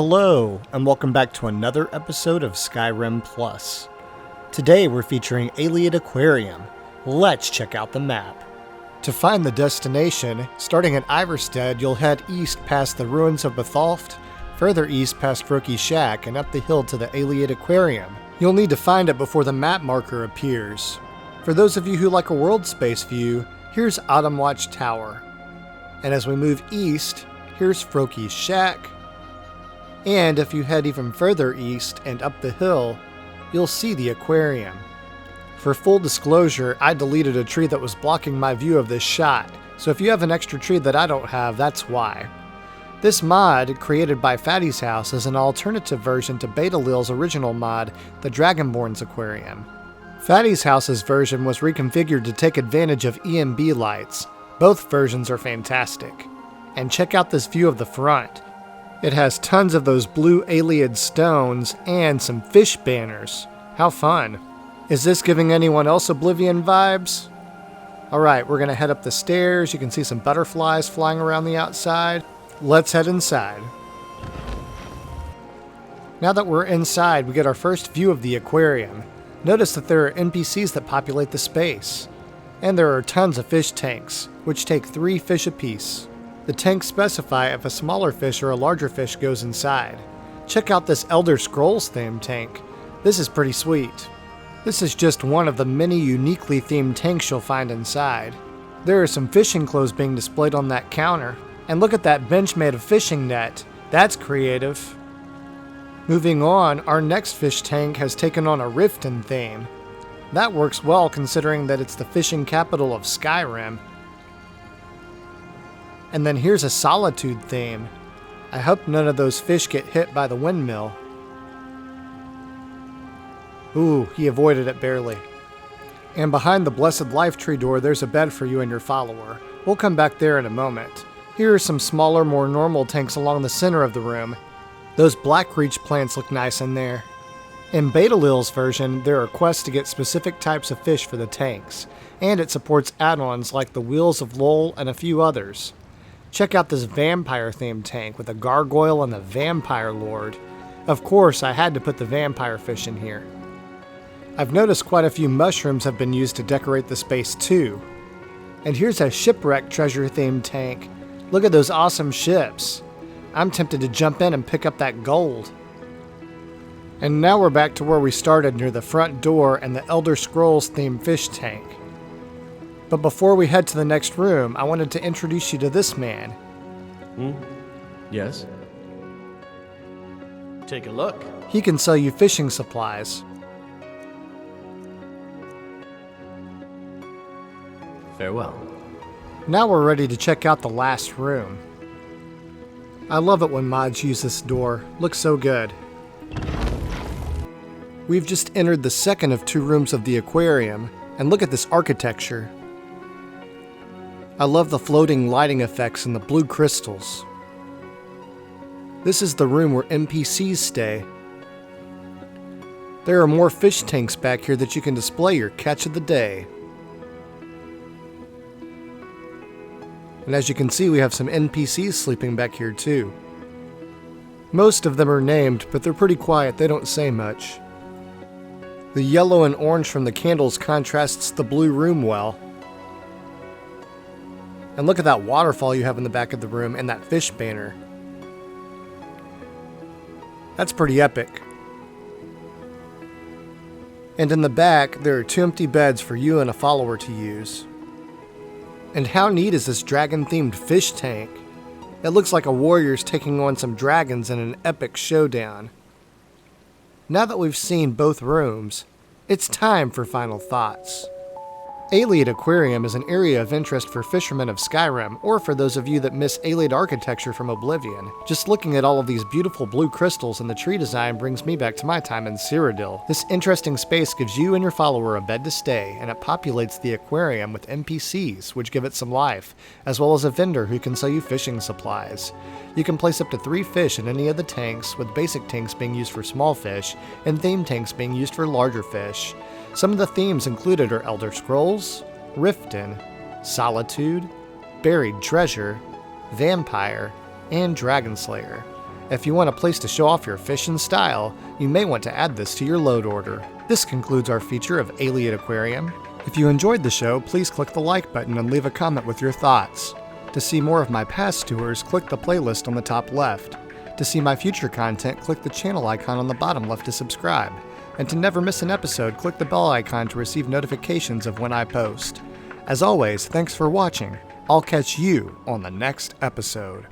Hello, and welcome back to another episode of Skyrim Plus. Today we're featuring Ayleid Aquarium. Let's check out the map. To find the destination, starting at Iverstead, you'll head east past the ruins of Bethalft, further east past Froki's Shack, and up the hill to the Ayleid Aquarium. You'll need to find it before the map marker appears. For those of you who like a world space view, here's Autumnwatch Tower. And as we move east, here's Froki's Shack. And if you head even further east and up the hill, you'll see the aquarium. For full disclosure, I deleted a tree that was blocking my view of this shot, so if you have an extra tree that I don't have, that's why. This mod, created by Fatty's House, is an alternative version to Betalil's original mod, the Dragonborn's Aquarium. Fatty's House's version was reconfigured to take advantage of EMB lights. Both versions are fantastic. And check out this view of the front. It has tons of those blue Ayleid stones and some fish banners. How fun. Is this giving anyone else Oblivion vibes? Alright, we're going to head up the stairs. You can see some butterflies flying around the outside. Let's head inside. Now that we're inside, we get our first view of the aquarium. Notice that there are NPCs that populate the space. And there are tons of fish tanks, which take 3 fish apiece. The tanks specify if a smaller fish or a larger fish goes inside. Check out this Elder Scrolls themed tank. This is pretty sweet. This is just one of the many uniquely themed tanks you'll find inside. There are some fishing clothes being displayed on that counter. And look at that bench made of fishing net. That's creative. Moving on, our next fish tank has taken on a Riften theme. That works well considering that it's the fishing capital of Skyrim. And then here's a Solitude theme. I hope none of those fish get hit by the windmill. Ooh, he avoided it barely. And behind the Blessed Life Tree door, there's a bed for you and your follower. We'll come back there in a moment. Here are some smaller, more normal tanks along the center of the room. Those Blackreach plants look nice in there. In Betalil's version, there are quests to get specific types of fish for the tanks, and it supports add-ons like the Wheels of Lol and a few others. Check out this vampire-themed tank with a gargoyle and the vampire lord. Of course, I had to put the vampire fish in here. I've noticed quite a few mushrooms have been used to decorate the space too. And here's a shipwreck treasure-themed tank. Look at those awesome ships. I'm tempted to jump in and pick up that gold. And now we're back to where we started near the front door and the Elder Scrolls themed fish tank. But before we head to the next room, I wanted to introduce you to this man. Yes? Take a look. He can sell you fishing supplies. Farewell. Now we're ready to check out the last room. I love it when mods use this door. Looks so good. We've just entered the second of 2 rooms of the aquarium, and look at this architecture. I love the floating lighting effects and the blue crystals. This is the room where NPCs stay. There are more fish tanks back here that you can display your catch of the day. And as you can see, we have some NPCs sleeping back here too. Most of them are named, but they're pretty quiet, they don't say much. The yellow and orange from the candles contrasts the blue room well. And look at that waterfall you have in the back of the room and that fish banner. That's pretty epic. And in the back, there are 2 empty beds for you and a follower to use. And how neat is this dragon-themed fish tank? It looks like a warrior's taking on some dragons in an epic showdown. Now that we've seen both rooms, it's time for final thoughts. Ayleid Aquarium is an area of interest for fishermen of Skyrim, or for those of you that miss Ayleid architecture from Oblivion. Just looking at all of these beautiful blue crystals and the tree design brings me back to my time in Cyrodiil. This interesting space gives you and your follower a bed to stay, and it populates the aquarium with NPCs, which give it some life, as well as a vendor who can sell you fishing supplies. You can place up to 3 fish in any of the tanks, with basic tanks being used for small fish, and theme tanks being used for larger fish. Some of the themes included are Elder Scrolls, Riften, Solitude, Buried Treasure, Vampire, and Dragon Slayer. If you want a place to show off your fishing style, you may want to add this to your load order. This concludes our feature of Ayleid Aquarium. If you enjoyed the show, please click the like button and leave a comment with your thoughts. To see more of my past tours, click the playlist on the top left. To see my future content, click the channel icon on the bottom left to subscribe. And to never miss an episode, click the bell icon to receive notifications of when I post. As always, thanks for watching. I'll catch you on the next episode.